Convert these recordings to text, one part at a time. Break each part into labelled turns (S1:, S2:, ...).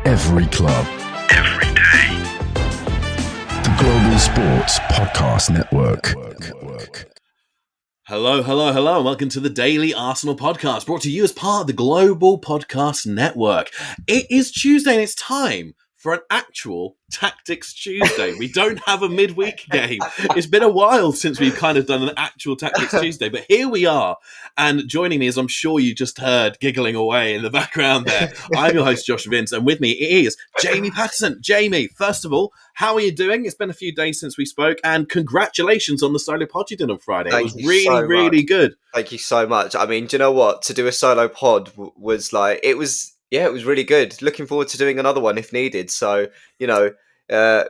S1: Every club. Every day. The Global Sports Podcast Network.
S2: Hello, hello, hello, and welcome to the Daily Arsenal Podcast, brought to you as part of the Global Podcast Network. It is Tuesday and it's time for an actual Tactics Tuesday. We don't have a midweek game. It's been a while since we've kind of done an actual Tactics Tuesday, but here we are. And joining me, as I'm sure you just heard giggling away in the background there, I'm your host, Josh Vince, and with me is Jamie Patterson. Jamie, first of all, how are you doing? It's been a few days since we spoke, and congratulations on the solo pod you did on Friday. It was really good.
S3: Thank you so much. I mean, do you know what? To do a solo pod was like, it was really good. Looking forward to doing another one if needed. So,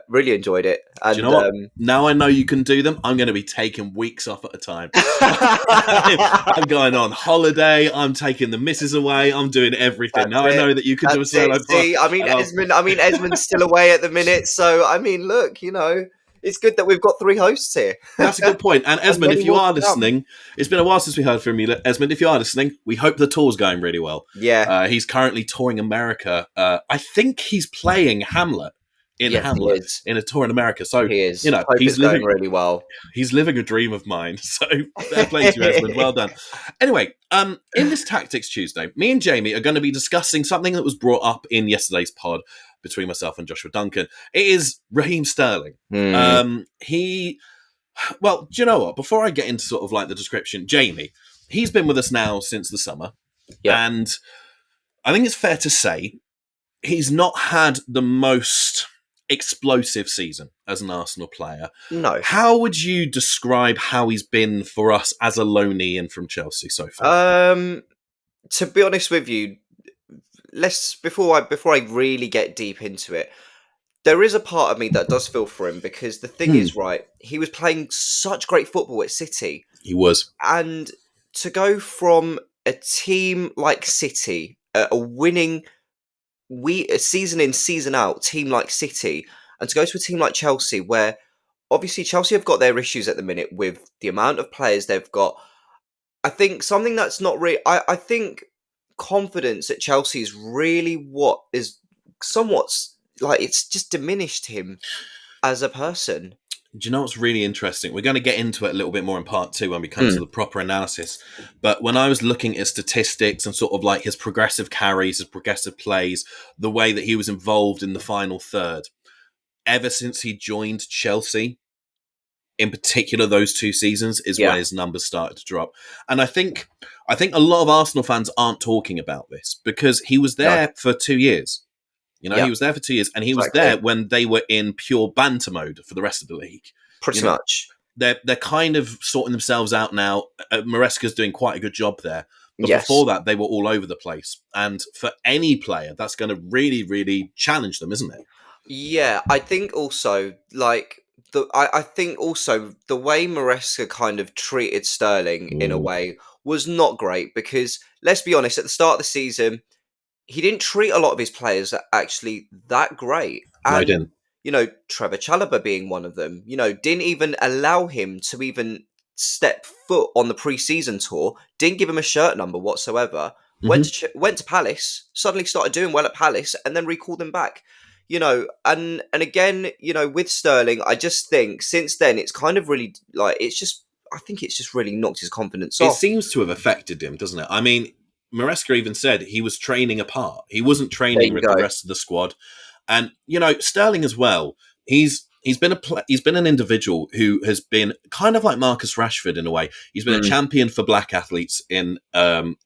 S3: really enjoyed it. And,
S2: do you know what? Now I know you can do them, I'm going to be taking weeks off at a time. I'm going on holiday. I'm taking the missus away. I'm doing everything. Now I know that you can do a solo pod.
S3: See, Esmond's still away at the minute. So, I mean, look, it's good that we've got three hosts here.
S2: That's a good point. And Esmond, if you are listening, it's been a while since we heard from you. Esmond, if you are listening, we hope the tour's going really well.
S3: Yeah.
S2: He's currently touring America. I think he's playing Hamlet in Hamlet in a tour in America. So
S3: he is.
S2: He's living
S3: really well.
S2: He's living a dream of mine. So fair play to you, Esmond. Well done. Anyway, in this Tactics Tuesday, me and Jamie are going to be discussing something that was brought up in yesterday's pod between myself and Joshua Duncan. It is Raheem Sterling. Well, do you know what? Before I get into sort of like the description, Jamie, he's been with us now since the summer. Yeah. And I think it's fair to say he's not had the most explosive season as an Arsenal player.
S3: No.
S2: How would you describe how he's been for us as a loanee and from Chelsea so far?
S3: To be honest with you, before I really get deep into it, there is a part of me that does feel for him, because the thing is, right, he was playing such great football at City.
S2: He was.
S3: And to go from a team like City, a winning a season in, season out team like City, and to go to a team like Chelsea, where obviously Chelsea have got their issues at the minute with the amount of players they've got. I think something that's not really... I think confidence at Chelsea is really what is somewhat like, it's just diminished him as a person.
S2: Do you know what's really interesting? We're going to get into it a little bit more in part two when we come to the proper analysis. But when I was looking at statistics and sort of like his progressive carries, his progressive plays, the way that he was involved in the final third, ever since he joined Chelsea, in particular those 2 seasons, is when his numbers started to drop. And I think a lot of Arsenal fans aren't talking about this, because he was there for 2 years. He was there for 2 years, and he was there when they were in pure banter mode for the rest of the league.
S3: Pretty much.
S2: They're kind of sorting themselves out now. Maresca's doing quite a good job there. But before that, they were all over the place. And for any player, that's going to really, really challenge them, isn't it?
S3: Yeah, I think also, I think also the way Maresca kind of treated Sterling in a way was not great, because, let's be honest, at the start of the season, he didn't treat a lot of his players actually that great. And,
S2: no, he didn't.
S3: Trevor Chalobah being one of them, didn't even allow him to even step foot on the pre-season tour, didn't give him a shirt number whatsoever, went to Palace, suddenly started doing well at Palace, and then recalled him back. And again, with Sterling, I just think since then it's kind of really I think it's just really knocked his confidence off.
S2: It seems to have affected him, doesn't it? I mean, Maresca even said he was training apart. He wasn't training with the rest of the squad. And, Sterling as well, he's been an individual who has been kind of like Marcus Rashford in a way. He's been a champion for black athletes in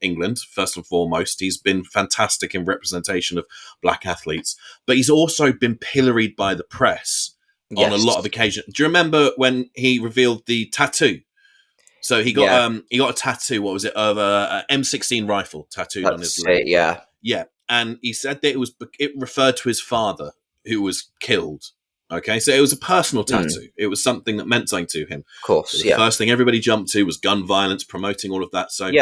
S2: England, first and foremost. He's been fantastic in representation of black athletes. But he's also been pilloried by the press on a lot of occasions. Do you remember when he revealed the tattoo? So he got a tattoo. What was it, of a M16 rifle tattooed on his leg? Yeah, and he said that it referred to his father, who was killed. Okay, so it was a personal tattoo. It was something that meant something to him.
S3: Of course,
S2: so the first thing everybody jumped to was gun violence, promoting all of that. So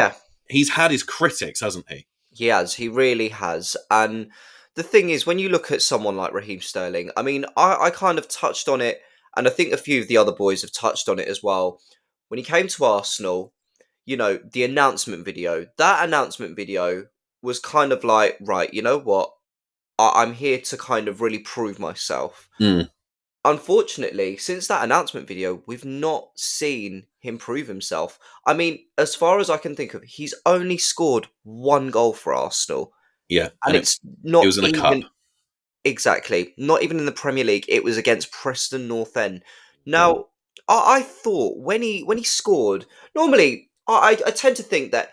S2: he's had his critics, hasn't he?
S3: He has. He really has. And the thing is, when you look at someone like Raheem Sterling, I mean, I kind of touched on it, and I think a few of the other boys have touched on it as well. When he came to Arsenal, the announcement video, was kind of like, right, you know what? I'm here to kind of really prove myself. Unfortunately, since that announcement video, we've not seen him prove himself. I mean, as far as I can think of, he's only scored 1 goal for Arsenal.
S2: Yeah,
S3: And
S2: and
S3: it's
S2: it
S3: not
S2: was in a cup.
S3: even exactly, not even in the Premier League. It was against Preston North End. Now, I thought when he scored, normally I tend to think that,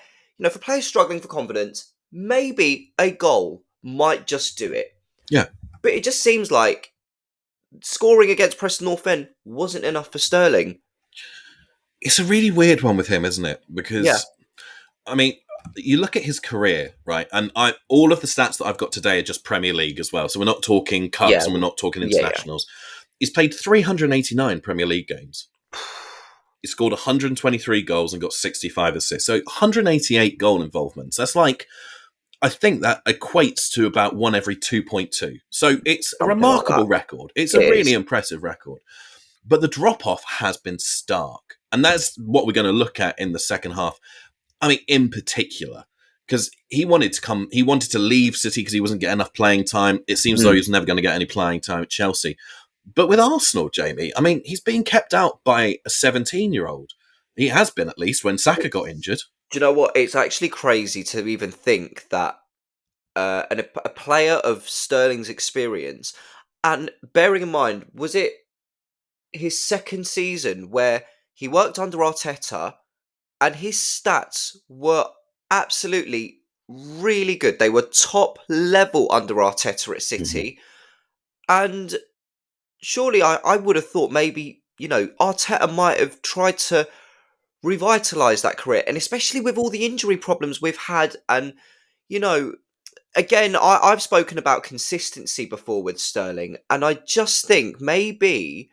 S3: for players struggling for confidence, maybe a goal might just do it.
S2: Yeah.
S3: But it just seems like scoring against Preston North End wasn't enough for Sterling.
S2: It's a really weird one with him, isn't it?
S3: Yeah.
S2: Because, I mean, you look at his career, right? And all of the stats that I've got today are just Premier League as well. So we're not talking cups
S3: Yeah.
S2: and we're not talking
S3: Yeah, yeah.
S2: internationals. He's played 389 Premier League games. He scored 123 goals and got 65 assists. So 188 goal involvements. That's like, I think that equates to about 1 every 2.2. So it's a
S3: Something
S2: remarkable
S3: like that.
S2: record. It's
S3: It
S2: a really
S3: is.
S2: impressive record. But the drop-off has been stark. And that's what we're going to look at in the second half. I mean, in particular, because he wanted to leave City because he wasn't getting enough playing time. It seems though he was never going to get any playing time at Chelsea. But with Arsenal, Jamie, I mean, he's being kept out by a 17-year-old. He has been, at least, when Saka got injured.
S3: Do you know what? It's actually crazy to even think that a player of Sterling's experience, and bearing in mind, was it his second season where he worked under Arteta and his stats were absolutely really good. They were top level under Arteta at City. And surely I would have thought maybe, Arteta might have tried to revitalise that career. And especially with all the injury problems we've had. And, again, I've spoken about consistency before with Sterling. And I just think maybe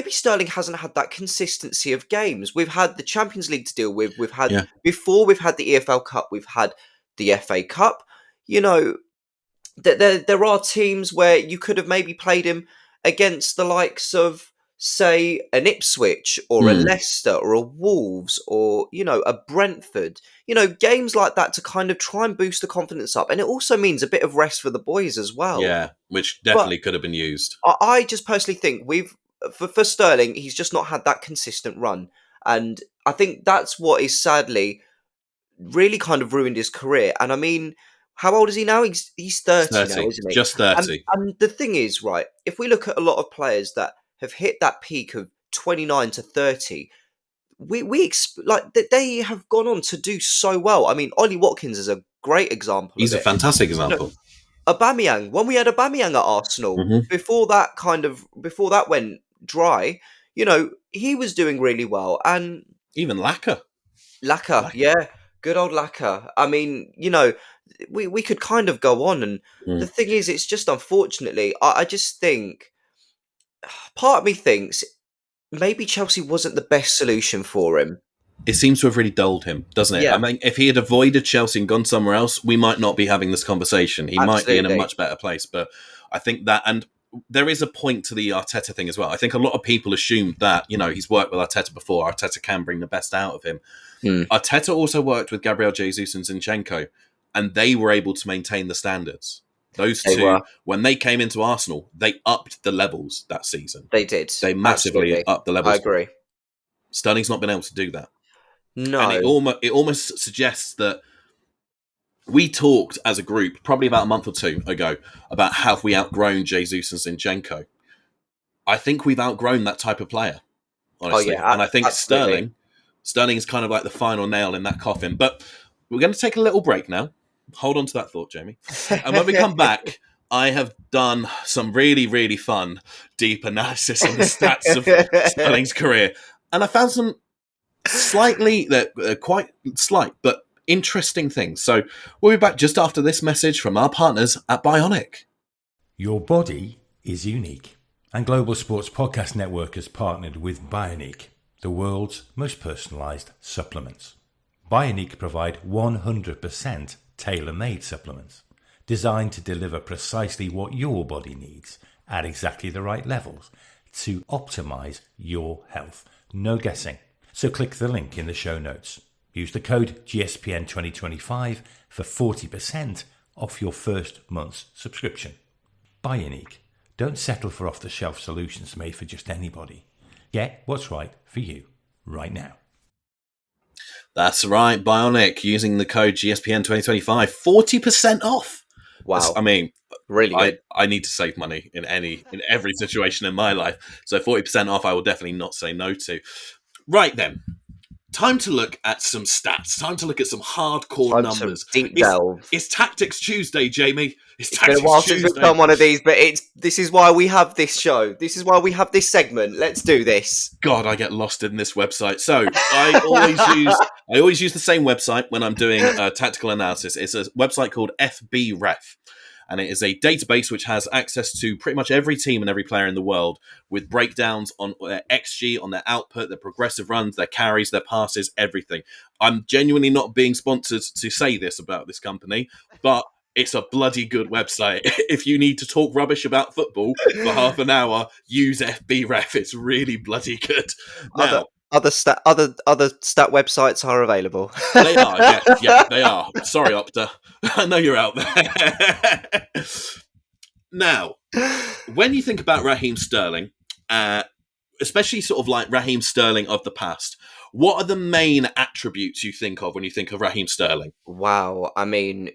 S3: Sterling hasn't had that consistency of games. We've had the Champions League to deal with. We've had we've had the EFL Cup. We've had the FA Cup. There are teams where you could have maybe played him against the likes of, say, an Ipswich or a Leicester or a Wolves or, a Brentford. Games like that to kind of try and boost the confidence up. And it also means a bit of rest for the boys as well.
S2: Yeah, which definitely could have been used.
S3: I just personally think for Sterling, he's just not had that consistent run. And I think that's what is sadly really kind of ruined his career. And I mean, how old is he now? He's 30 now, isn't he?
S2: Just 30.
S3: And the thing is, right, if we look at a lot of players that have hit that peak of 29 to 30, they have gone on to do so well. I mean, Ollie Watkins is a great example.
S2: He's a fantastic example.
S3: Aubameyang, when we had Aubameyang at Arsenal, before that went dry, he was doing really well. And
S2: even Laka,
S3: yeah, good old Laka. I mean, we could kind of go on. And the thing is, it's just unfortunately, I just think, part of me thinks maybe Chelsea wasn't the best solution for him.
S2: It seems to have really dulled him, doesn't it?
S3: Yeah.
S2: I mean, if he had avoided Chelsea and gone somewhere else, we might not be having this conversation. He might be in a much better place. But I think that, and there is a point to the Arteta thing as well. I think a lot of people assumed that, he's worked with Arteta before. Arteta can bring the best out of him. Arteta also worked with Gabriel Jesus and Zinchenko, and they were able to maintain the standards. Those two, when they came into Arsenal, they upped the levels that season.
S3: They did.
S2: They massively upped the levels.
S3: I agree.
S2: Sterling's not been able to do that.
S3: No.
S2: And it almost suggests that we talked as a group, probably about a month or two ago, about have we outgrown Jesus and Zinchenko. I think we've outgrown that type of player, honestly.
S3: Oh, yeah,
S2: and I think
S3: absolutely.
S2: Sterling is kind of like the final nail in that coffin. But we're going to take a little break now. Hold on to that thought, Jamie. And when we come back, I have done some really, really fun, deep analysis on the stats of Sterling's career. And I found some quite slight, but interesting things. So we'll be back just after this message from our partners at Bioniq.
S4: Your body is unique. And Global Sports Podcast Network has partnered with Bioniq, the world's most personalised supplements. Bioniq provide 100% tailor-made supplements designed to deliver precisely what your body needs at exactly the right levels to optimise your health. No guessing. So click the link in the show notes. Use the code GSPN2025 for 40% off your first month's subscription. Bioniq. Don't settle for off-the-shelf solutions made for just anybody. Get what's right for you right now.
S2: That's right, Bioniq, using the code GSPN 2025, 40% off.
S3: Wow.
S2: I mean,
S3: really good.
S2: I need to save money in every situation in my life. So 40% off, I will definitely not say no to. Right then. Time to look at some stats. Time to look at some hardcore numbers.
S3: Deep delve.
S2: It's Tactics Tuesday, Jamie.
S3: It's been a while since we've done one of these, but this is why we have this show. This is why we have this segment. Let's do this.
S2: God, I get lost in this website. So I always use the same website when I'm doing tactical analysis. It's a website called FBref. And it is a database which has access to pretty much every team and every player in the world, with breakdowns on their XG, on their output, their progressive runs, their carries, their passes, everything. I'm genuinely not being sponsored to say this about this company, but it's a bloody good website. If you need to talk rubbish about football for half an hour, use FBref. It's really bloody good. Now,
S3: Other stat websites are available.
S2: They are, yeah, they are. Sorry, Opta. I know you're out there. Now, when you think about Raheem Sterling, especially sort of like Raheem Sterling of the past, what are the main attributes you think of when you think of Raheem Sterling?
S3: Wow, I mean,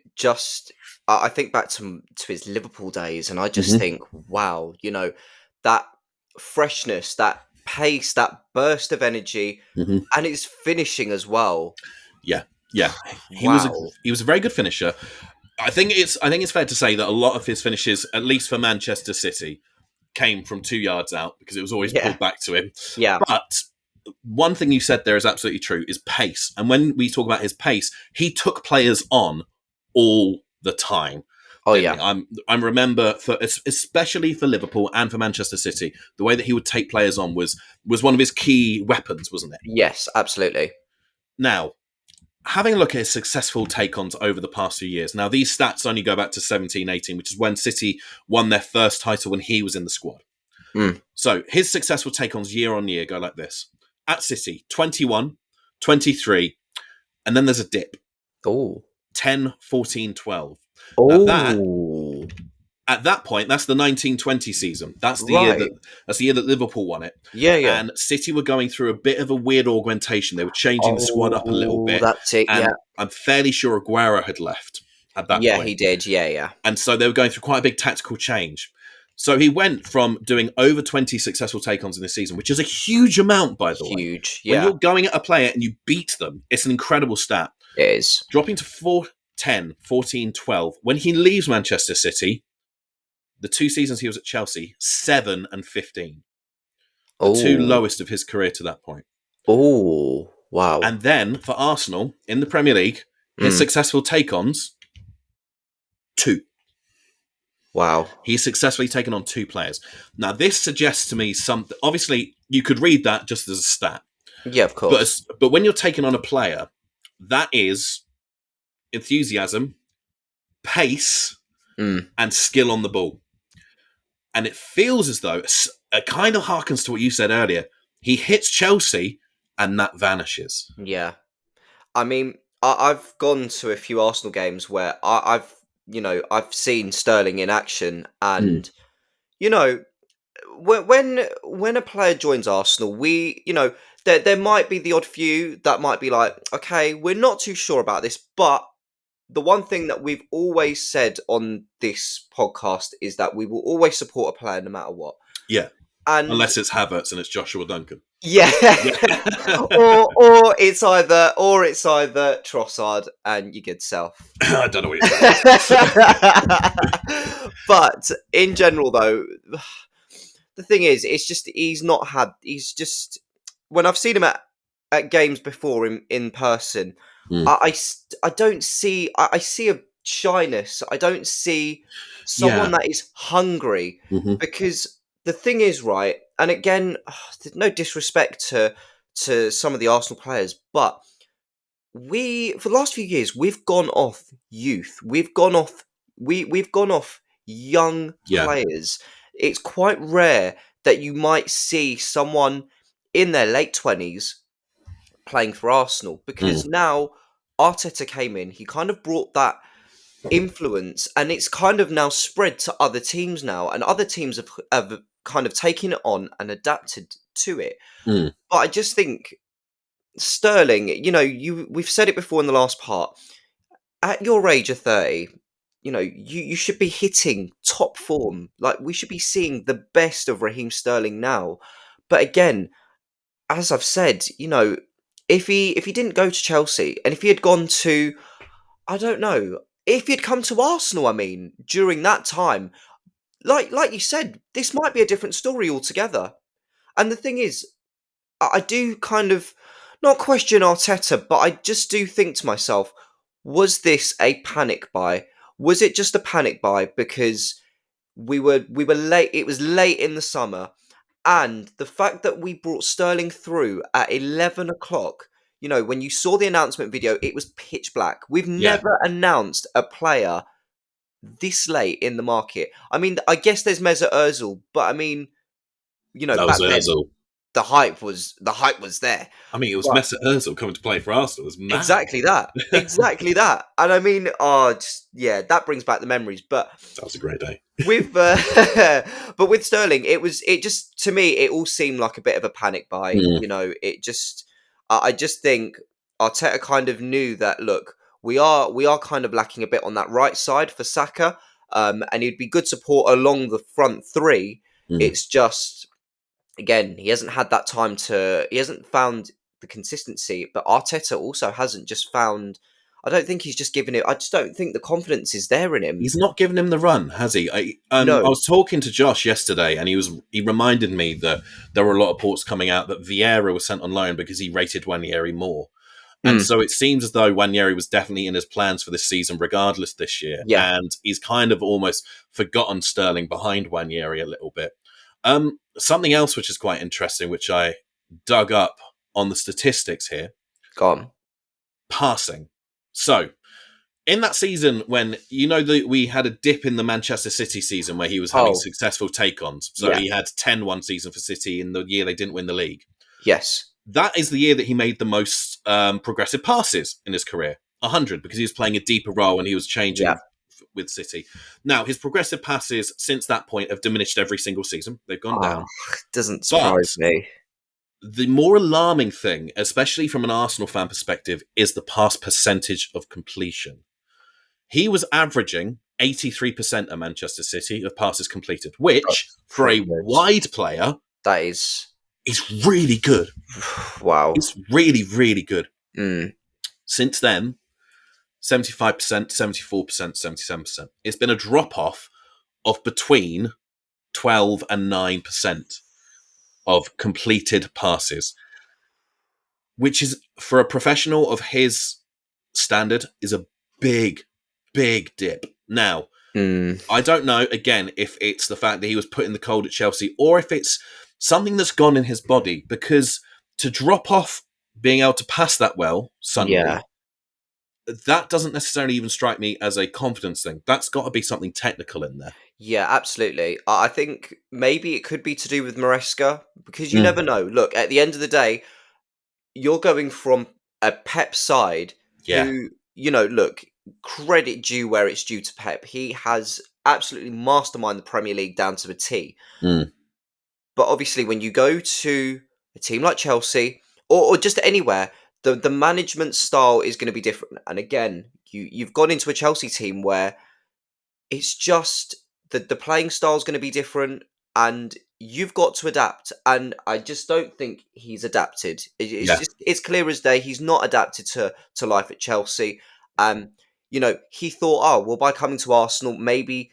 S3: I think back to his Liverpool days, and I just think, wow, that freshness, that pace, that burst of energy, and his finishing as well.
S2: Yeah. He was a very good finisher. I think it's fair to say that a lot of his finishes, at least for Manchester City, came from 2 yards out because it was always pulled back to him.
S3: Yeah.
S2: But one thing you said there is absolutely true, is pace. And when we talk about his pace, he took players on all the time.
S3: Oh, yeah.
S2: I remember, especially for Liverpool and for Manchester City, the way that he would take players on was one of his key weapons, wasn't it?
S3: Yes, absolutely.
S2: Now, having a look at his successful take-ons over the past few years. Now, these stats only go back to 17-18, which is when City won their first title when he was in the squad. So his successful take-ons year on year go like this. At City, 21, 23, and then there's a dip.
S3: Oh.
S2: 10, 14, 12.
S3: Oh.
S2: At that point, that's the 1920 season. That's the year that Liverpool won it.
S3: Yeah.
S2: And City were going through a bit of a weird augmentation. They were changing the squad up a little bit.
S3: That's it,
S2: and I'm fairly sure Aguero had left at that point.
S3: Yeah, he did. Yeah.
S2: And so they were going through quite a big tactical change. So he went from doing over 20 successful take-ons in this season, which is a huge amount, by the way.
S3: Huge, yeah.
S2: When you're going at a player and you beat them, it's an incredible stat.
S3: It is.
S2: Dropping to 10, 14, 12. When he leaves Manchester City, the 2 seasons he was at Chelsea, 7 and 15. The 2 lowest of his career to that point.
S3: Oh, wow.
S2: And then for Arsenal, in the Premier League, his successful take-ons, 2.
S3: Wow.
S2: He's successfully taken on 2 players. Now, this suggests to me something. Obviously, you could read that just as a stat.
S3: Yeah, of course.
S2: But when you're taking on a player, that is enthusiasm, pace, and skill on the ball. And it feels as though it kind of harkens to what you said earlier. He hits Chelsea and that vanishes.
S3: Yeah. I mean, I've gone to a few Arsenal games where I've seen Sterling in action, and when a player joins Arsenal, there might be the odd few that might be like, okay, we're not too sure about this, but the one thing that we've always said on this podcast is that we will always support a player no matter what.
S2: Yeah.
S3: And
S2: unless it's Havertz and it's Joshua Duncan.
S3: Yeah. or it's either Trossard and your good self.
S2: I don't know what you're saying.
S3: But in general, though, the thing is, it's just when I've seen him at games before in person, I don't see. I see a shyness. I don't see someone that is hungry, because the thing is, right, and again, no disrespect to some of the Arsenal players, but for the last few years, we've gone off youth. We've gone off young players. It's quite rare that you might see someone in their late 20s playing for Arsenal, because now Arteta came in. He kind of brought that influence, and it's kind of now spread to other teams now, and other teams have kind of taken it on and adapted to it.
S2: Mm.
S3: But I just think Sterling, we've said it before in the last part. At your age of 30, you should be hitting top form. Like, we should be seeing the best of Raheem Sterling now. But again, as I've said, if he didn't go to Chelsea, and if he had gone to, I don't know, if he'd come to Arsenal, I mean, during that time, like you said, this might be a different story altogether. And the thing is, I do kind of not question Arteta, but I just do think to myself, was this a panic buy? Was it just a panic buy because we were late? It was late in the summer, and the fact that we brought Sterling through at 11 o'clock. When you saw the announcement video, it was pitch black. We've
S2: Yeah.
S3: never announced a player this late in the market. I mean, I guess there's Mesut Ozil, but I mean,
S2: That
S3: back
S2: was
S3: then
S2: Ozil.
S3: the hype was there.
S2: I mean, it was
S3: But
S2: Mesut Ozil coming to play for Arsenal. It was mad.
S3: exactly that. Exactly that. And I mean, that brings back the memories. But
S2: That was a great day.
S3: with but with Sterling, it just, to me, it all seemed like a bit of a panic buy. It just, I just think Arteta kind of knew that, look, we are kind of lacking a bit on that right side for Saka, and he'd be good support along the front three. It's just, again, he hasn't had that time he hasn't found the consistency, but Arteta also hasn't just found. I don't think he's just given it. I just don't think the confidence is there in him.
S2: He's not given him the run, has he?
S3: No.
S2: I was talking to Josh yesterday, and he reminded me that there were a lot of reports coming out that Vieira was sent on loan because he rated Nwaneri more. And so it seems as though Nwaneri was definitely in his plans for this season, regardless this year.
S3: Yeah.
S2: And he's kind of almost forgotten Sterling behind Nwaneri a little bit. Something else which is quite interesting, which I dug up on the statistics here.
S3: Go on.
S2: Passing. So, in that season when, we had a dip in the Manchester City season where he was having successful take-ons. So he had 10 one season for City in the year they didn't win the league.
S3: Yes.
S2: That is the year that he made the most progressive passes in his career. 100, because he was playing a deeper role and he was changing with City. Now, his progressive passes since that point have diminished every single season. They've gone down.
S3: Doesn't surprise me.
S2: The more alarming thing, especially from an Arsenal fan perspective, is the pass percentage of completion. He was averaging 83% at Manchester City of passes completed, which, for a wide player,
S3: that is
S2: really good.
S3: Wow.
S2: It's really, really good. Since then, 75%, 74%, 77%. It's been a drop-off of between 12 and 9% of completed passes, which is, for a professional of his standard, is a big, big dip. Now, I don't know, again, if it's the fact that he was put in the cold at Chelsea or if it's something that's gone in his body, because to drop off being able to pass that well suddenly, that doesn't necessarily even strike me as a confidence thing. That's got to be something technical in there.
S3: Yeah, absolutely. I think maybe it could be to do with Maresca, because you never know. Look, at the end of the day, you're going from a Pep side who, look, credit due where it's due to Pep. He has absolutely masterminded the Premier League down to a T. But obviously, when you go to a team like Chelsea or just anywhere, the management style is going to be different. And again, you've gone into a Chelsea team where it's just the playing style is going to be different, and you've got to adapt. And I just don't think he's adapted. It's clear as day he's not adapted to life at Chelsea. He thought, well, by coming to Arsenal, maybe,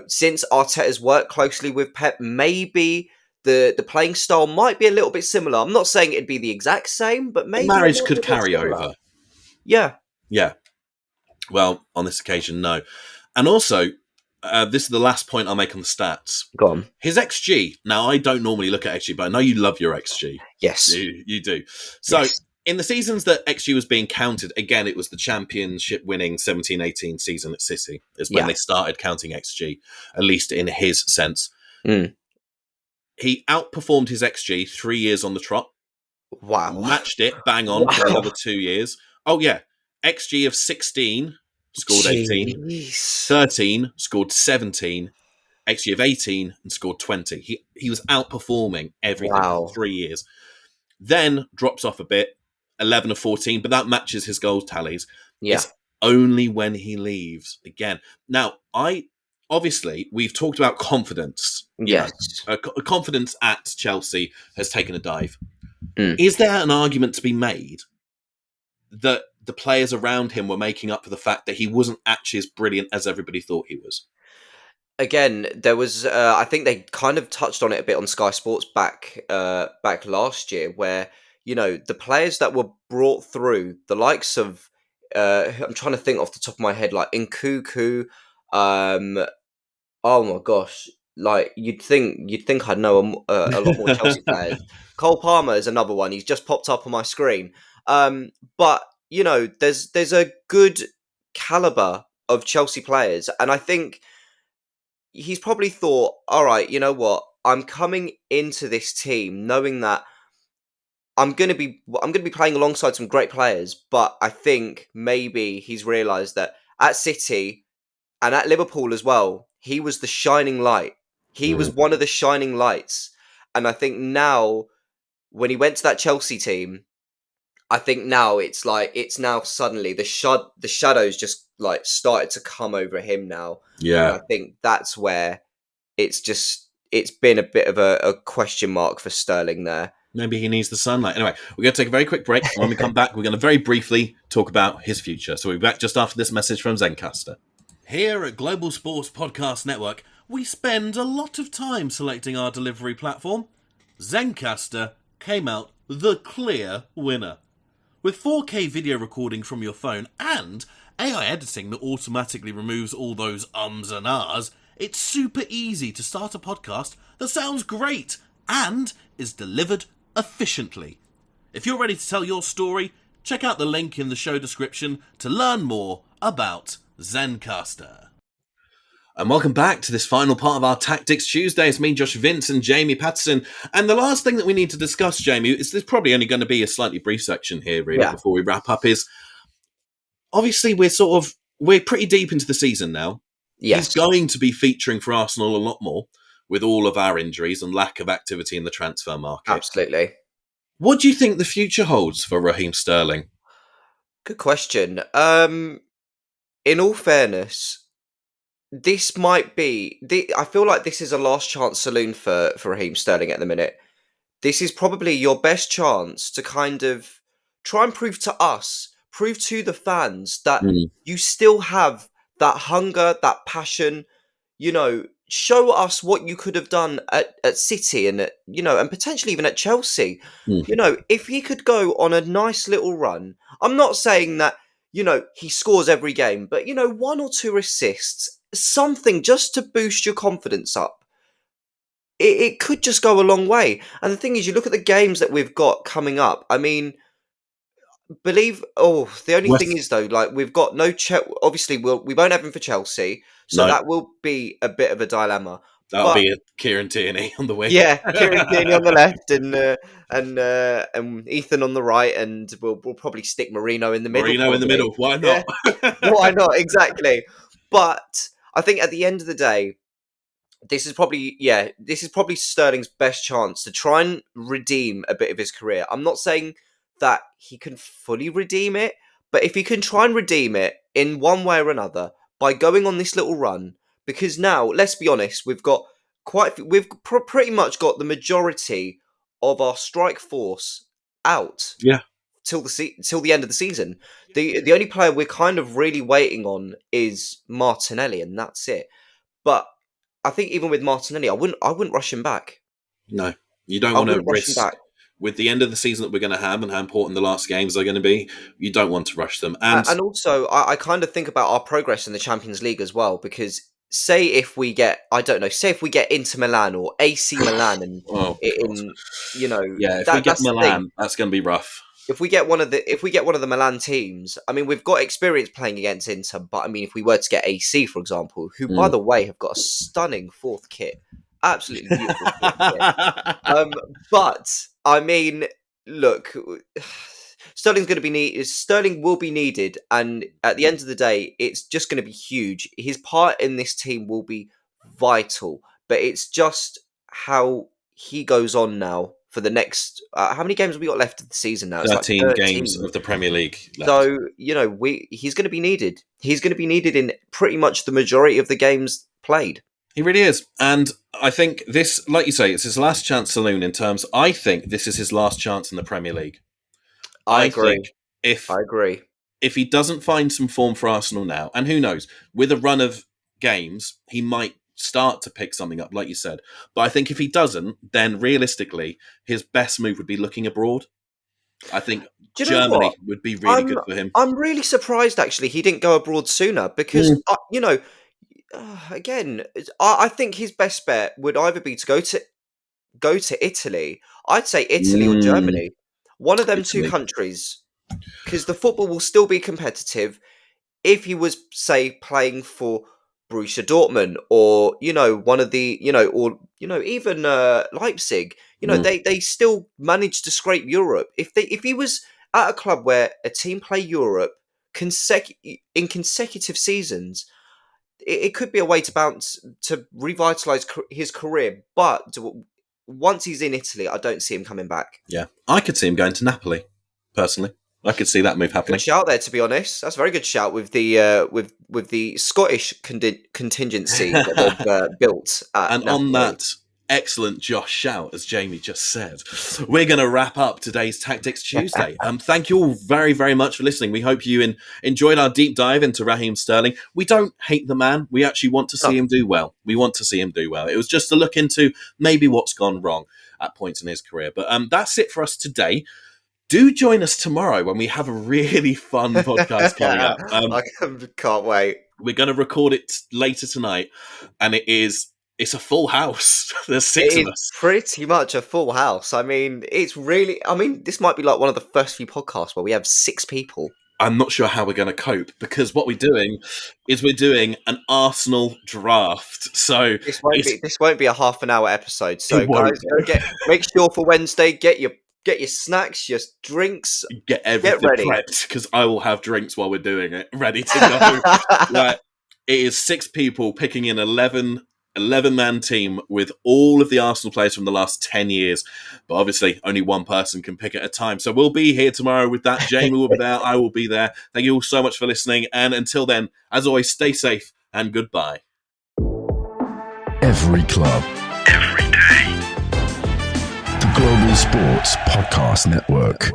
S3: since Arteta's worked closely with Pep, maybe the playing style might be a little bit similar. I'm not saying it'd be the exact same, but maybe
S2: the marriage could carry over.
S3: Yeah.
S2: Well, on this occasion, no. And also, this is the last point I'll make on the stats.
S3: Go on.
S2: His XG. Now, I don't normally look at XG, but I know you love your XG.
S3: Yes.
S2: You do. So, in the seasons that XG was being counted, again, it was the championship-winning 17-18 season at City, is when they started counting XG, at least in his sense. He outperformed his XG 3 years on the trot.
S3: Wow.
S2: Matched it bang on for the other 2 years. Oh, yeah. XG of 16 scored 18.
S3: Jeez.
S2: 13, scored 17. XG of 18 and scored 20. He was outperforming everything for 3 years. Then drops off a bit, 11 of 14, but that matches his goal tallies.
S3: Yeah.
S2: It's only when he leaves again. Now, obviously, we've talked about confidence.
S3: Yes.
S2: Confidence at Chelsea has taken a dive.
S3: Mm.
S2: Is there an argument to be made that the players around him were making up for the fact that he wasn't actually as brilliant as everybody thought he was?
S3: Again, there was. I think they kind of touched on it a bit on Sky Sports back last year, where the players that were brought through, the likes of, I'm trying to think off the top of my head, like Nkuku. Oh my gosh! Like you'd think I'd know a lot more Chelsea players. Cole Palmer is another one. He's just popped up on my screen. But there's a good caliber of Chelsea players, and I think he's probably thought, all right, you know what? I'm coming into this team knowing that I'm going to be playing alongside some great players, but I think maybe he's realized that at City and at Liverpool as well, he was the shining light. He was one of the shining lights. And I think now when he went to that Chelsea team, I think now it's now suddenly the shadows just like started to come over him now.
S2: Yeah.
S3: And I think that's where it's been a bit of a question mark for Sterling there.
S2: Maybe he needs the sunlight. Anyway, we're going to take a very quick break. When we come back, we're going to very briefly talk about his future. So we'll be back just after this message from Zencastr. Here at Global Sports Podcast Network, we spend a lot of time selecting our delivery platform. Zencastr came out the clear winner. With 4K video recording from your phone and AI editing that automatically removes all those ums and ahs, it's super easy to start a podcast that sounds great and is delivered efficiently. If you're ready to tell your story, check out the link in the show description to learn more about Zencastr. And welcome back to this final part of our Tactics Tuesday. It's me, Josh Vince, and Jamie Patterson. And the last thing that we need to discuss, Jamie, is there's probably only going to be a slightly brief section here, really, before we wrap up, is obviously we're pretty deep into the season now.
S3: Yes.
S2: He's going to be featuring for Arsenal a lot more with all of our injuries and lack of activity in the transfer market.
S3: Absolutely.
S2: What do you think the future holds for Raheem Sterling?
S3: Good question. In all fairness, this might be... I feel like this is a last chance saloon for Raheem Sterling at the minute. This is probably your best chance to kind of try and prove to us, prove to the fans that you still have that hunger, that passion, show us what you could have done at City and and potentially even at Chelsea. If he could go on a nice little run, I'm not saying that, he scores every game, but, 1 or 2 assists, something just to boost your confidence up. It could just go a long way. And the thing is, you look at the games that we've got coming up. I mean, the only thing is though, like we've got no obviously we won't have him for Chelsea, so that will be a bit of a dilemma.
S2: That'll be a Kieran Tierney on the wing.
S3: Yeah, Kieran Tierney on the left and Ethan on the right, and we'll probably stick Marino in the middle.
S2: Marino in the middle, why not?
S3: Yeah. Why not? Exactly. But I think at the end of the day, this is probably Sterling's best chance to try and redeem a bit of his career. I'm not saying that he can fully redeem it, but if he can try and redeem it in one way or another by going on this little run, because now, let's be honest, we've pretty much got the majority of our strike force out.
S2: Yeah.
S3: Till the end of the season. The only player we're kind of really waiting on is Martinelli, and that's it. But I think even with Martinelli, I wouldn't rush him back.
S2: No, you don't want to risk. With the end of the season that we're going to have and how important the last games are going to be, you don't want to rush them. And
S3: also, I kind of think about our progress in the Champions League as well, because say if we get Inter Milan or AC Milan, and if we get Milan,
S2: that's going to be rough.
S3: If we get one of the Milan teams, I mean, we've got experience playing against Inter, but I mean, if we were to get AC, for example, who by the way have got a stunning fourth kit, absolutely beautiful fourth kit. But I mean, look, Sterling's going to be needed. Sterling will be needed, and at the end of the day, it's just going to be huge. His part in this team will be vital, but it's just how he goes on now for the next. How many games have we got left of the season now? It's
S2: 13
S3: like 13
S2: games of the Premier League left.
S3: So he's going to be needed. He's going to be needed in pretty much the majority of the games played.
S2: He really is. And I think this, like you say, it's his last chance saloon in terms. I think this is his last chance in the Premier League.
S3: I agree.
S2: I agree. If he doesn't find some form for Arsenal now, and who knows, with a run of games, he might start to pick something up, like you said. But I think if he doesn't, then realistically, his best move would be looking abroad. I think Germany would be really good for him.
S3: I'm really surprised, actually, he didn't go abroad sooner because, again, I think his best bet would either be to go to Italy. I'd say Italy or Germany. One of them two countries, because the football will still be competitive. If he was, say, playing for Borussia Dortmund or one of the even Leipzig, they still managed to scrape Europe. If he was at a club where a team play Europe in consecutive seasons, it could be a way to revitalize his career. But once he's in Italy, I don't see him coming back.
S2: Yeah, I could see him going to Napoli. Personally, I could see that move happening.
S3: Good shout there, to be honest. That's a very good shout with the with the Scottish contingency that they've built at
S2: and
S3: Napoli.
S2: On that excellent Josh shout, as Jamie just said, we're going to wrap up today's Tactics Tuesday. Thank you all very, very much for listening. We hope you enjoyed our deep dive into Raheem Sterling. We don't hate the man. We actually want to see him do well. We want to see him do well. It was just to look into maybe what's gone wrong at points in his career. But that's it for us today. Do join us tomorrow when we have a really fun podcast coming up.
S3: I can't wait.
S2: We're going to record it later tonight, and it's a full house. There's 6 of us.
S3: Pretty much a full house. I mean, this might be like one of the first few podcasts where we have 6 people.
S2: I'm not sure how we're going to cope because what we're doing an Arsenal draft. So
S3: this won't be a half an hour episode. So guys, make sure for Wednesday, get your snacks, your drinks,
S2: get everything prepped because I will have drinks while we're doing it, ready to go. It is 6 people picking an 11-man team with all of the Arsenal players from the last 10 years. But obviously, only one person can pick at a time. So we'll be here tomorrow with that. Jamie will be there. I will be there. Thank you all so much for listening. And until then, as always, stay safe and goodbye.
S1: Every club, every day. The Global Sports Podcast Network.